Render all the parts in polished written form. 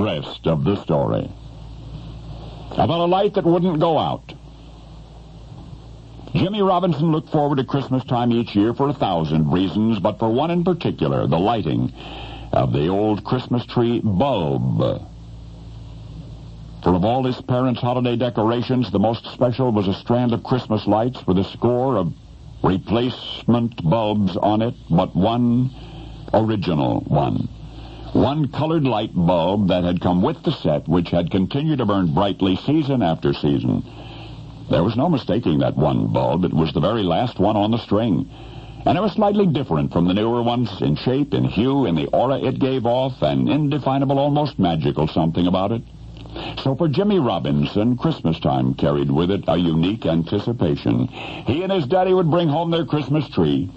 rest of the story. About a light that wouldn't go out. Jimmy Robinson looked forward to Christmas time each year for 1,000 reasons, but for one in particular, the lighting of the old Christmas tree bulb. For of all his parents' holiday decorations, the most special was a strand of Christmas lights with a score of replacement bulbs on it, but one original one. One colored light bulb that had come with the set, which had continued to burn brightly season after season. There was no mistaking that one bulb. It was the very last one on the string. And it was slightly different from the newer ones in shape, in hue, in the aura it gave off, an indefinable, almost magical something about it. So for Jimmy Robinson, Christmas time carried with it a unique anticipation. He and his daddy would bring home their Christmas tree,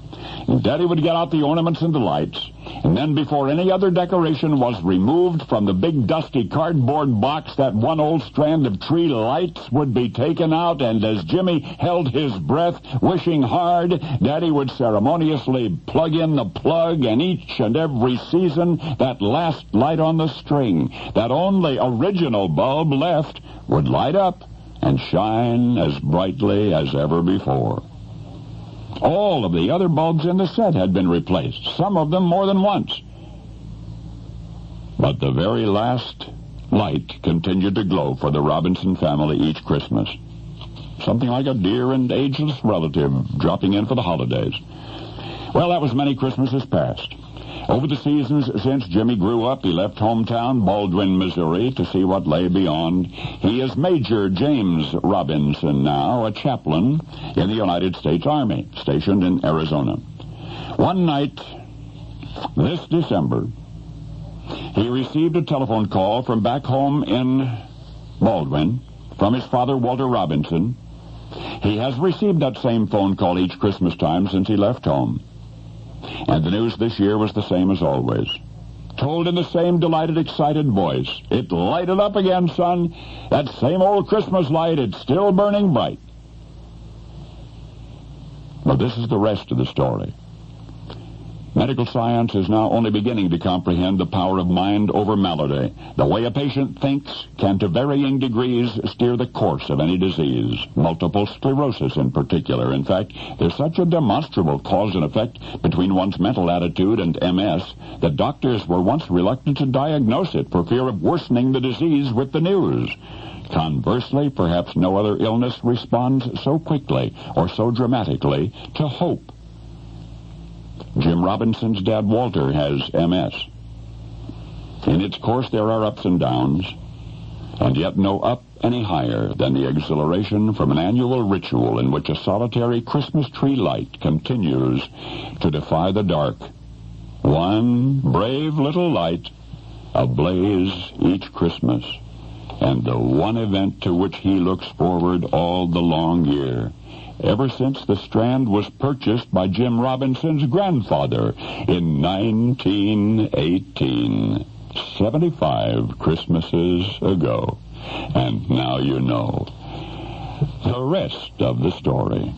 and Daddy would get out the ornaments and the lights, and then before any other decoration was removed from the big dusty cardboard box, that one old strand of tree lights would be taken out, and as Jimmy held his breath, wishing hard, Daddy would ceremoniously plug in the plug, and each and every season, that last light on the string, that only original bulb left, would light up and shine as brightly as ever before. All of the other bulbs in the set had been replaced, some of them more than once. But the very last light continued to glow for the Robinson family each Christmas. Something like a dear and ageless relative dropping in for the holidays. Well, that was many Christmases past. Over the seasons since Jimmy grew up, he left hometown, Baldwin, Missouri, to see what lay beyond. He is Major James Robinson now, a chaplain in the United States Army, stationed in Arizona. One night this December, he received a telephone call from back home in Baldwin from his father, Walter Robinson. He has received that same phone call each Christmas time since he left home. And the news this year was the same as always. Told in the same delighted, excited voice. It lighted up again, son. That same old Christmas light, it's still burning bright. But this is the rest of the story. Medical science is now only beginning to comprehend the power of mind over malady. The way a patient thinks can, to varying degrees, steer the course of any disease, multiple sclerosis in particular. In fact, there's such a demonstrable cause and effect between one's mental attitude and MS that doctors were once reluctant to diagnose it for fear of worsening the disease with the news. Conversely, perhaps no other illness responds so quickly or so dramatically to hope. Jim Robinson's dad, Walter, has MS. In its course, there are ups and downs, and yet no up any higher than the exhilaration from an annual ritual in which a solitary Christmas tree light continues to defy the dark. One brave little light ablaze each Christmas, and the one event to which he looks forward all the long year, ever since the strand was purchased by Jim Robinson's grandfather in 1918, 75 Christmases ago. And now you know the rest of the story.